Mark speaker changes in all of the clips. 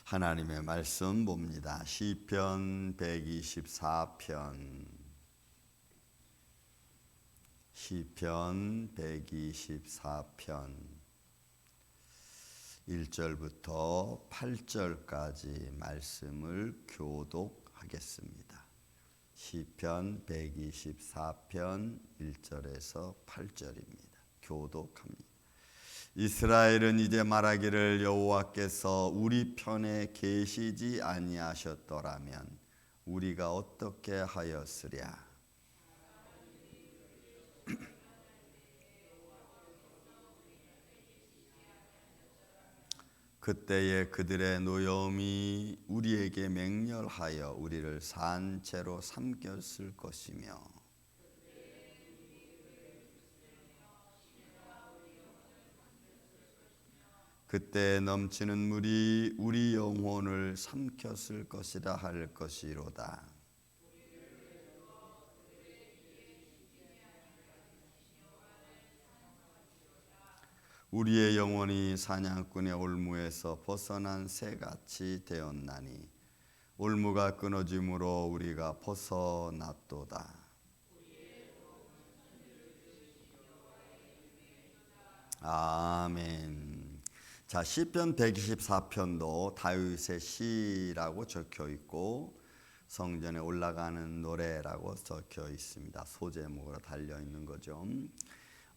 Speaker 1: 하나님의 말씀 봅니다. 시편 124편. 시편 124편 1절부터 8절까지 말씀을 교독하겠습니다. 시편 124편 1절에서 8절입니다. 교독합니다. 이스라엘은 이제 말하기를 여호와께서 우리 편에 계시지 아니하셨더라면 우리가 어떻게 하였으랴. 그때에 그들의 노여움이 우리에게 맹렬하여 우리를 산채로 삼켰을 것이며 그때 넘치는 물이 우리 영혼을 삼켰을 것이라 할 것이로다. 우리의 영혼이 사냥꾼의 올무에서 벗어난 새같이 되었나니 올무가 끊어짐으로 우리가 벗어났도다. 아멘. 자, 시편 124편도 다윗의 시라고 적혀 있고 성전에 올라가는 노래라고 적혀 있습니다. 소제목으로 달려 있는 거죠.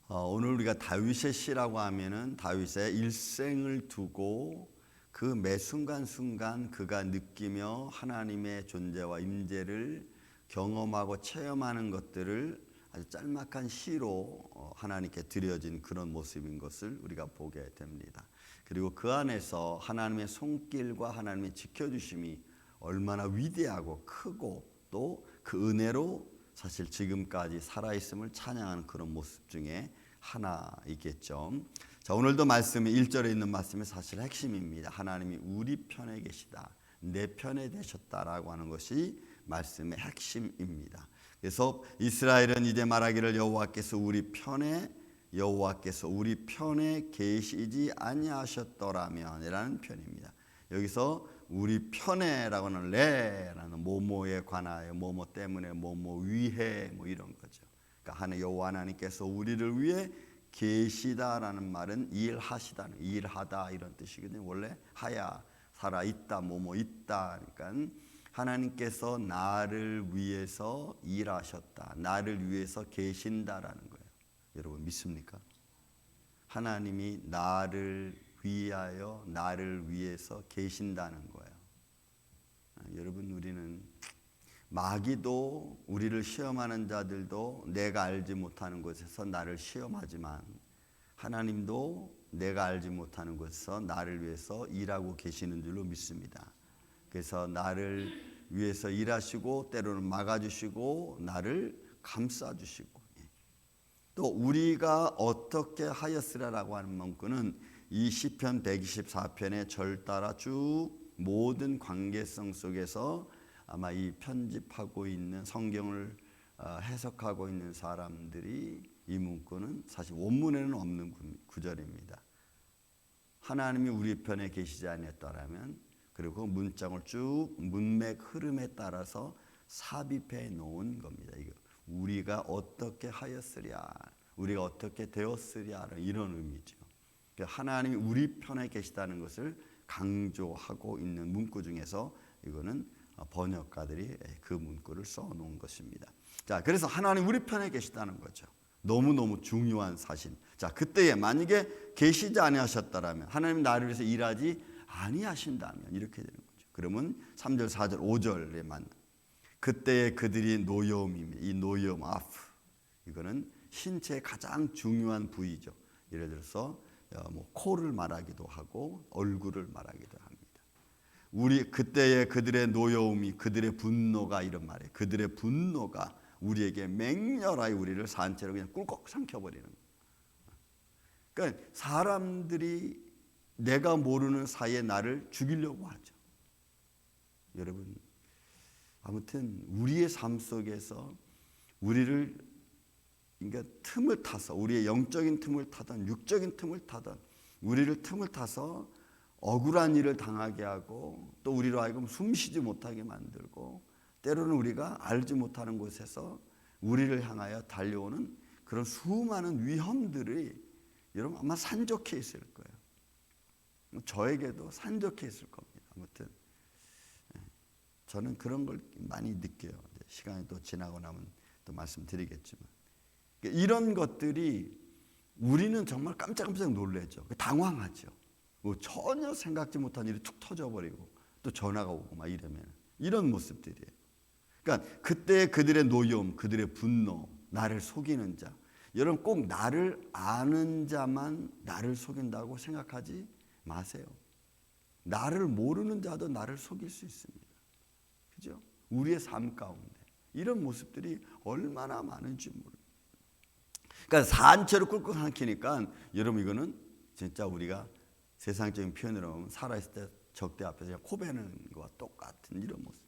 Speaker 1: 오늘 우리가 다윗의 시라고 하면은 다윗의 일생을 두고 그 매 순간순간 그가 느끼며 하나님의 존재와 임재를 경험하고 체험하는 것들을 아주 짤막한 시로 하나님께 드려진 그런 모습인 것을 우리가 보게 됩니다. 그리고 그 안에서 하나님의 손길과 하나님의 지켜주심이 얼마나 위대하고 크고 또 그 은혜로 사실 지금까지 살아있음을 찬양하는 그런 모습 중에 하나이겠죠. 자, 오늘도 말씀이 1절에 있는 말씀이 사실 핵심입니다. 하나님이 우리 편에 계시다, 내 편에 되셨다라고 하는 것이 말씀의 핵심입니다. 그래서 이스라엘은 이제 말하기를 여호와께서 우리 편에 계시지 아니하셨더라면 이라는 표현입니다. 여기서 우리 편에라고 하는 레라는 뭐뭐에 관하여 뭐뭐 때문에 뭐뭐 위해 뭐 이런 거죠. 그러니까 하나님 여호와 하나님께서 우리를 위해 계시다라는 말은 일하다 이런 뜻이거든요. 원래 하야 살아 있다 뭐뭐 있다. 그러니까 하나님께서 나를 위해서 일하셨다, 나를 위해서 계신다라는 거예요. 여러분 믿습니까? 하나님이 나를 위하여 나를 위해서 계신다는 거예요. 여러분 우리는 마귀도 우리를 시험하는 자들도 내가 알지 못하는 곳에서 나를 시험하지만 하나님도 내가 알지 못하는 곳에서 나를 위해서 일하고 계시는 줄로 믿습니다. 그래서 나를 위해서 일하시고 때로는 막아주시고 나를 감싸주시고 또 우리가 어떻게 하였으라라고 하는 문구는 이 시편 124편의 절 따라 쭉 모든 관계성 속에서 아마 이 편집하고 있는 성경을 해석하고 있는 사람들이 이 문구는 사실 원문에는 없는 구절입니다. 하나님이 우리 편에 계시지 아니었더라면 그리고 문장을 쭉 문맥 흐름에 따라서 삽입해 놓은 겁니다. 이거 우리가 어떻게 하였으랴, 우리가 어떻게 되었으랴 이런 의미죠. 하나님이 우리 편에 계시다는 것을 강조하고 있는 문구 중에서 이거는 번역가들이 그 문구를 써놓은 것입니다. 자, 그래서 하나님 우리 편에 계시다는 거죠. 너무너무 중요한 사실. 자, 그때에 만약에 계시지 아니하셨다라면 하나님 나를 위해서 일하지 아니하신다면 이렇게 되는 거죠. 그러면 3절, 4절, 5절에만 그때에 그들이 노여움입니다. 이 노여움, 아프, 이거는 신체의 가장 중요한 부위죠. 예를 들어서 코를 말하기도 하고 얼굴을 말하기도 합니다. 우리 그때에 그들의 노여움이 그들의 분노가 이런 말이에요. 그들의 분노가 우리에게 맹렬하여 우리를 산채로 그냥 꿀꺽 삼켜버리는 거예요. 그러니까 사람들이 내가 모르는 사이에 나를 죽이려고 하죠. 여러분 아무튼 우리의 삶 속에서 우리를 그러니까 틈을 타서 우리의 영적인 틈을 타든 육적인 틈을 타든 우리를 틈을 타서 억울한 일을 당하게 하고 또 우리로 하여금 숨쉬지 못하게 만들고 때로는 우리가 알지 못하는 곳에서 우리를 향하여 달려오는 그런 수많은 위험들이 여러분 아마 산적해 있을 거예요. 저에게도 산적해 있을 겁니다. 아무튼 저는 그런 걸 많이 느껴요. 시간이 또 지나고 나면 또 말씀드리겠지만 이런 것들이 우리는 정말 깜짝깜짝 놀라죠. 당황하죠. 전혀 생각지 못한 일이 툭 터져버리고 또 전화가 오고 막 이러면 이런 모습들이에요. 그러니까 그때 그들의 노여움, 그들의 분노, 나를 속이는 자. 여러분 꼭 나를 아는 자만 나를 속인다고 생각하지 마세요. 나를 모르는 자도 나를 속일 수 있습니다. 그죠? 우리의 삶 가운데 이런 모습들이 얼마나 많은지 몰라요. 그러니까 산채로 꿀꺽 삼키니까 여러분 이거는 진짜 우리가 세상적인 표현으로 하면 살아있을 때 적대 앞에서 코베는 것과 똑같은 이런 모습.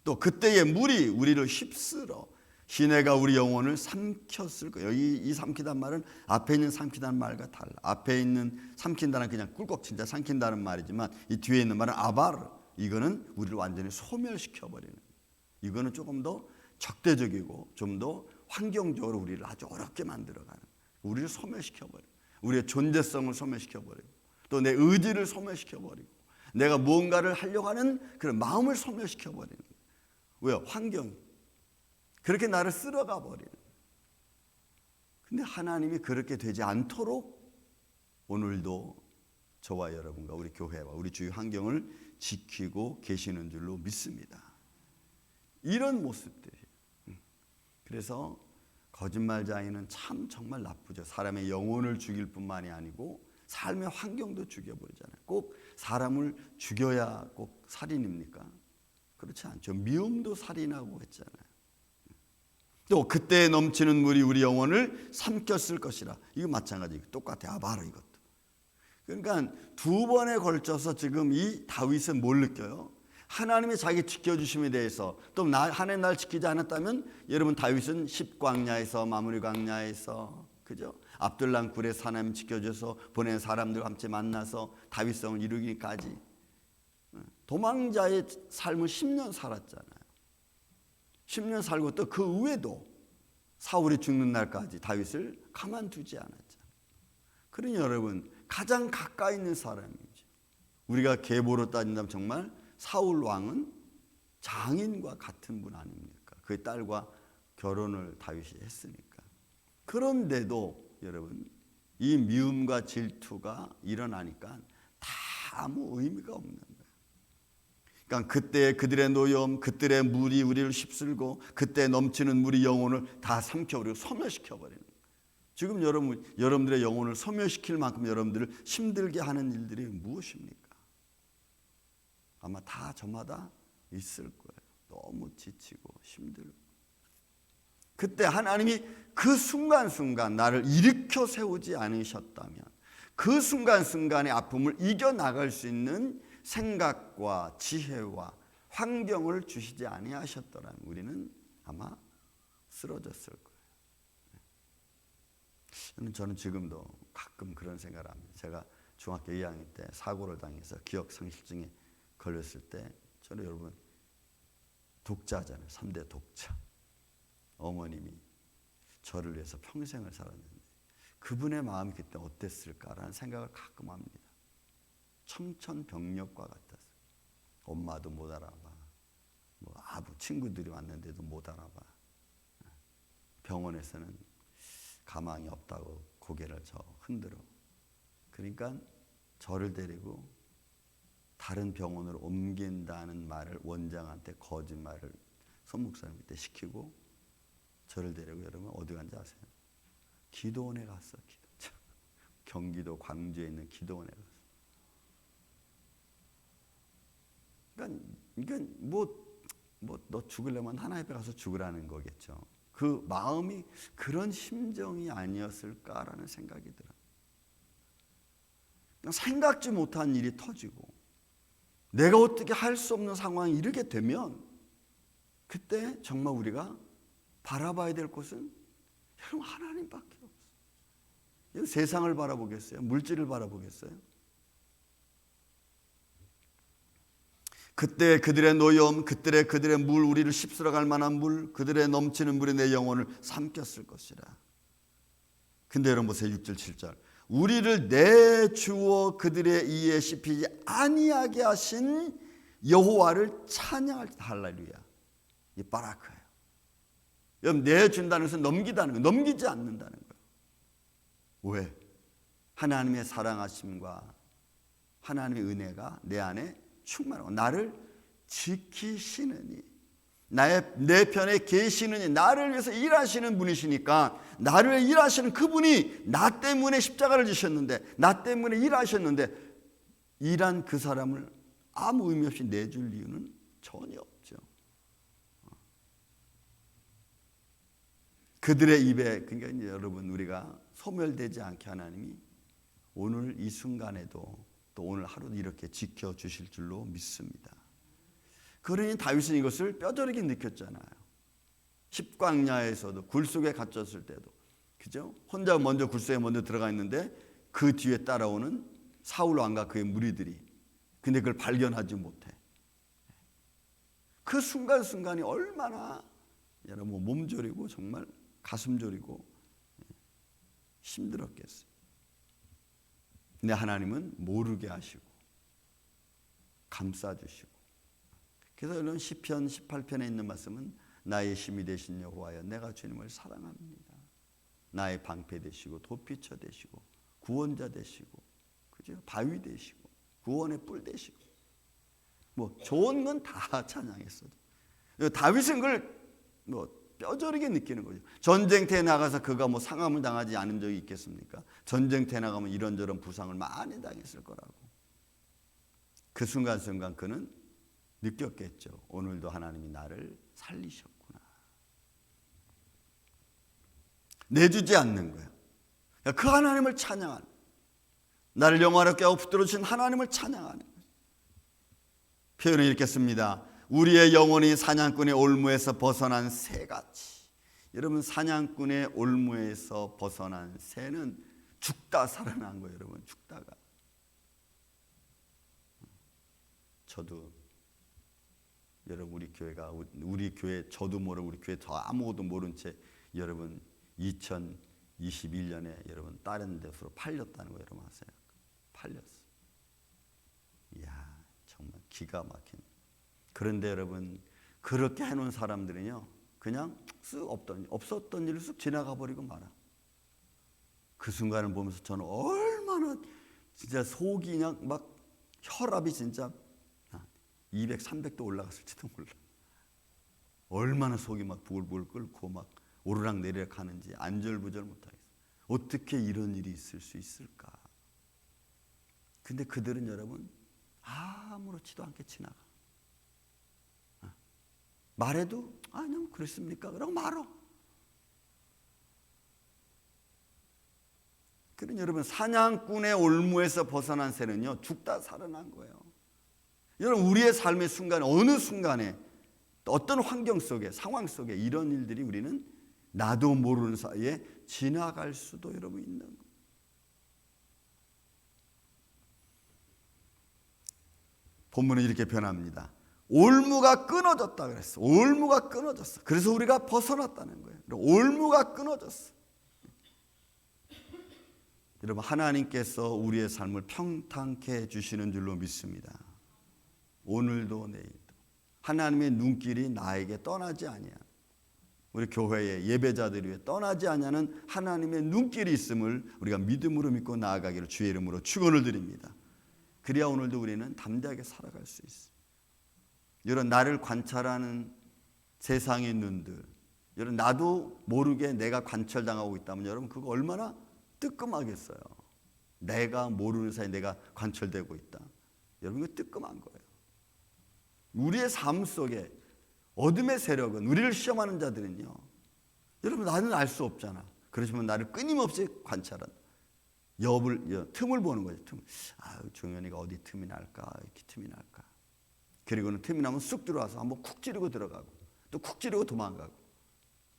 Speaker 1: 또 그때의 물이 우리를 휩쓸어 시내가 우리 영혼을 삼켰을 거예요. 여기 이 삼키다는 말은 앞에 있는 삼키다는 말과 달라. 앞에 있는 삼킨다는 그냥 꿀꺽 진짜 삼킨다는 말이지만 이 뒤에 있는 말은 아바르. 이거는 우리를 완전히 소멸시켜버리는. 이거는 조금 더 적대적이고 좀 더 환경적으로 우리를 아주 어렵게 만들어가는. 우리를 소멸시켜버리고 우리의 존재성을 소멸시켜버리고 또 내 의지를 소멸시켜버리고 내가 무언가를 하려고 하는 그런 마음을 소멸시켜버리는. 왜요? 환경이 그렇게 나를 쓸어가 버리는. 근데 하나님이 그렇게 되지 않도록 오늘도 저와 여러분과 우리 교회와 우리 주위 환경을 지키고 계시는 줄로 믿습니다. 이런 모습들이. 그래서 거짓말자인은 참 정말 나쁘죠. 사람의 영혼을 죽일 뿐만이 아니고 삶의 환경도 죽여버리잖아요. 꼭 사람을 죽여야 꼭 살인입니까? 그렇지 않죠. 미움도 살인하고 했잖아요. 또 그때 넘치는 물이 우리 영혼을 삼켰을 것이라. 이거 마찬가지. 똑같아. 바로 이것도. 그러니까 두 번에 걸쳐서 지금 이 다윗은 뭘 느껴요? 하나님이 자기 지켜주심에 대해서 또 하나님 날 지키지 않았다면 여러분 다윗은 10광야에서 마무리 광야에서 그죠? 압둘람 굴에 하나님 지켜줘서 보낸 사람들과 함께 만나서 다윗성을 이루기까지 도망자의 삶을 10년 살았잖아요. 10년 살고 또 그 후에도 사울이 죽는 날까지 다윗을 가만두지 않았잖아요. 그러니 여러분 가장 가까이 있는 사람이죠. 우리가 계보로 따진다면 정말 사울 왕은 장인과 같은 분 아닙니까? 그의 딸과 결혼을 다윗이 했으니까. 그런데도 여러분 이 미움과 질투가 일어나니까 다 아무 의미가 없는 거예요. 그러니까 그때 그들의 노여움, 그들의 물이 우리를 휩쓸고 그때 넘치는 물이 영혼을 다 삼켜버리고 소멸시켜버리는 거예요. 지금 여러분들의 영혼을 소멸시킬 만큼 여러분들을 힘들게 하는 일들이 무엇입니까? 아마 다 저마다 있을 거예요. 너무 지치고 힘들고. 그때 하나님이 그 순간순간 나를 일으켜 세우지 않으셨다면 그 순간순간의 아픔을 이겨나갈 수 있는 생각과 지혜와 환경을 주시지 아니하셨더라면 우리는 아마 쓰러졌을 거예요. 저는 지금도 가끔 그런 생각을 합니다. 제가 중학교 2학년 때 사고를 당해서 기억상실증에 걸렸을 때 저는 여러분 독자잖아요. 3대 독자. 어머님이 저를 위해서 평생을 살았는데 그분의 마음이 그때 어땠을까라는 생각을 가끔 합니다. 청천벽력과 같았어요. 엄마도 못 알아봐. 친구들이 왔는데도 못 알아봐. 병원에서는 가망이 없다고 고개를 흔들어. 그러니까 저를 데리고 다른 병원으로 옮긴다는 말을 원장한테 거짓말을 손 목사님한테 시키고 저를 데리고 여러분 어디 간지 아세요? 기도원에 갔어. 경기도 광주에 있는 기도원에 갔어. 그러니까 너 죽으려면 하나님 앞에 가서 죽으라는 거겠죠. 그 마음이 그런 심정이 아니었을까라는 생각이 들어요. 그냥 생각지 못한 일이 터지고 내가 어떻게 할 수 없는 상황에 이르게 되면 그때 정말 우리가 바라봐야 될 곳은 여러분 하나님밖에 없어요. 세상을 바라보겠어요? 물질을 바라보겠어요? 그때 그들의 노여움, 그들의 물, 우리를 휩쓸어갈 만한 물, 그들의 넘치는 물이 내 영혼을 삼켰을 것이라. 근데 여러분 보세요. 6절 7절. 우리를 내주어 그들의 이에 씹히지 아니하게 하신 여호와를 찬양할 때 할렐루야. 이 바라크예요. 여러분 내준다는 것은 넘기다는 거예요. 넘기지 않는다는 거예요. 왜? 하나님의 사랑하심과 하나님의 은혜가 내 안에 충만하고 나를 지키시느니 내 편에 계시느니 나를 위해서 일하시는 분이시니까 나를 일하시는 그분이 나 때문에 십자가를 지셨는데 나 때문에 일하셨는데 일한 그 사람을 아무 의미 없이 내줄 이유는 전혀 없죠. 그들의 입에 그러니까 이제 여러분 우리가 소멸되지 않게 하나님이 오늘 이 순간에도 또 오늘 하루도 이렇게 지켜주실 줄로 믿습니다. 그러니 다윗은 이것을 뼈저리게 느꼈잖아요. 십광야에서도 굴 속에 갇혔을 때도 그죠? 혼자 먼저 굴 속에 먼저 들어가 있는데 그 뒤에 따라오는 사울 왕과 그의 무리들이 근데 그걸 발견하지 못해. 그 순간순간이 얼마나 여러분 몸졸이고 정말 가슴졸이고 힘들었겠어요. 근데 하나님은 모르게 하시고 감싸주시고 그래서 여러분 시편 18편에 있는 말씀은 나의 힘이 되신 여호와여 내가 주님을 사랑합니다. 나의 방패 되시고 도피처 되시고 구원자 되시고 그죠? 바위 되시고 구원의 뿔 되시고 뭐 좋은 건 다 찬양했어도 다윗은 그걸 뭐 뼈저리게 느끼는 거죠. 전쟁터에 나가서 그가 뭐 상함을 당하지 않은 적이 있겠습니까? 전쟁터에 나가면 이런저런 부상을 많이 당했을 거라고. 그 순간순간 그는 느꼈겠죠. 오늘도 하나님이 나를 살리셨구나. 내주지 않는 거야. 그 하나님을 찬양하는, 나를 영화롭게 하고 붙들어주신 하나님을 찬양하는 거예요. 표현을 읽겠습니다. 우리의 영혼이 사냥꾼의 올무에서 벗어난 새같이. 여러분 사냥꾼의 올무에서 벗어난 새는 죽다 살아난 거예요. 여러분 죽다가. 저도 여러분 우리 교회 저도 모르고 우리 교회 더 아무것도 모른 채 여러분 2021년에 여러분 다른 데서 팔렸다는 거 여러분 아세요? 팔렸어. 이야 정말 기가 막힌. 그런데 여러분 그렇게 해놓은 사람들은요 그냥 쓱 없었던 일을 쓱 지나가 버리고 말아. 그 순간을 보면서 저는 얼마나 진짜 속이 그냥 막 혈압이 진짜 200, 300도 올라갔을지도 몰라. 얼마나 속이 막 부글부글 끓고 막 오르락 내리락 하는지 안절부절 못하겠어. 어떻게 이런 일이 있을 수 있을까? 근데 그들은 여러분 아무렇지도 않게 지나가. 말해도 아니요 그렇습니까? 그러고 말어. 그런 여러분 사냥꾼의 올무에서 벗어난 새는요 죽다 살아난 거예요. 여러분 우리의 삶의 순간에 어느 순간에 어떤 환경 속에 상황 속에 이런 일들이 우리는 나도 모르는 사이에 지나갈 수도 여러분 있는 거예요. 본문은 이렇게 변합니다. 올무가 끊어졌다 그랬어. 올무가 끊어졌어. 그래서 우리가 벗어났다는 거예요. 올무가 끊어졌어. 여러분 하나님께서 우리의 삶을 평탄케 해주시는 줄로 믿습니다. 오늘도 내일도 하나님의 눈길이 나에게 떠나지 아니하는 우리 교회의 예배자들 위해 떠나지 아니하는 하나님의 눈길이 있음을 우리가 믿음으로 믿고 나아가기를 주의 이름으로 축원을 드립니다. 그래야 오늘도 우리는 담대하게 살아갈 수 있어요. 여러분 나를 관찰하는 세상의 눈들 여러분 나도 모르게 내가 관찰당하고 있다면 여러분 그거 얼마나 뜨끔하겠어요. 내가 모르는 사이에 내가 관찰되고 있다. 여러분 이거 뜨끔한 거예요. 우리의 삶 속에 어둠의 세력은 우리를 시험하는 자들은요 여러분 나는 알 수 없잖아. 그러시면 나를 끊임없이 관찰한 틈을 보는 거죠. 틈. 종현이가 어디 틈이 날까 이렇게 틈이 날까. 그리고는 틈이 나면 쑥 들어와서 한번 쿡 찌르고 들어가고 또 쿡 찌르고 도망가고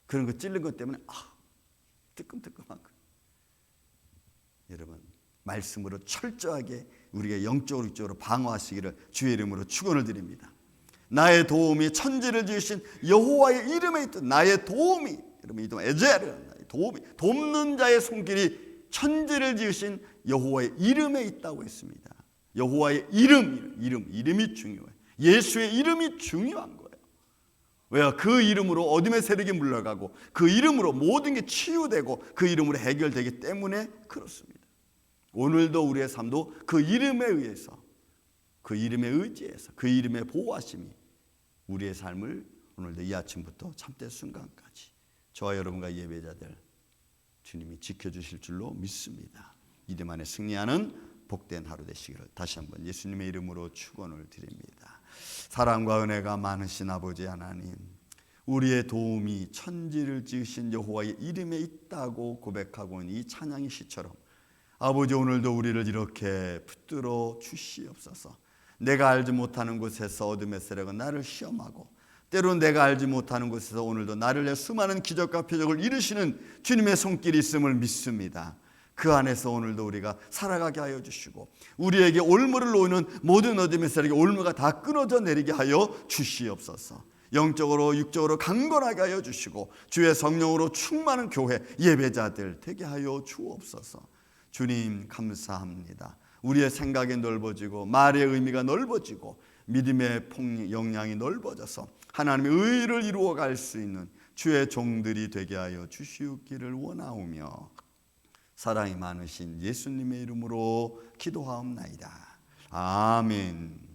Speaker 1: 그런 거 찔른 것 때문에 뜨끔뜨끔한 거. 여러분 말씀으로 철저하게 우리가 영적으로 육적으로 방어하시기를 주의 이름으로 축원을 드립니다. 나의 도움이 천지를 지으신 여호와의 이름에 있다. 나의 도움이, 여러분 이 에제르, 도움이, 돕는 자의 손길이 천지를 지으신 여호와의 이름에 있다고 했습니다. 여호와의 이름이 중요해요. 예수의 이름이 중요한 거예요. 왜요? 그 이름으로 어둠의 세력이 물러가고 그 이름으로 모든 게 치유되고 그 이름으로 해결되기 때문에 그렇습니다. 오늘도 우리의 삶도 그 이름에 의해서, 그 이름에 의지해서, 그 이름의 보호하심이 우리의 삶을 오늘도 이 아침부터 참된 순간까지 저와 여러분과 예배자들 주님이 지켜주실 줄로 믿습니다. 이름 안에 승리하는 복된 하루 되시기를 다시 한번 예수님의 이름으로 축원을 드립니다. 사랑과 은혜가 많으신 아버지 하나님, 우리의 도움이 천지를 지으신 여호와의 이름에 있다고 고백하고 있는 이 찬양의 시처럼 아버지 오늘도 우리를 이렇게 붙들어 주시옵소서. 내가 알지 못하는 곳에서 어둠의 세력은 나를 시험하고 때로는 내가 알지 못하는 곳에서 오늘도 나를 위해 수많은 기적과 표적을 이루시는 주님의 손길이 있음을 믿습니다. 그 안에서 오늘도 우리가 살아가게 하여 주시고 우리에게 올무를 놓이는 모든 어둠의 세력의 올무가 다 끊어져 내리게 하여 주시옵소서. 영적으로 육적으로 강건하게 하여 주시고 주의 성령으로 충만한 교회 예배자들 되게 하여 주옵소서. 주님 감사합니다. 우리의 생각이 넓어지고 말의 의미가 넓어지고 믿음의 역량이 넓어져서 하나님의 의를 이루어갈 수 있는 주의 종들이 되게 하여 주시옵기를 원하오며 사랑이 많으신 예수님의 이름으로 기도하옵나이다. 아멘.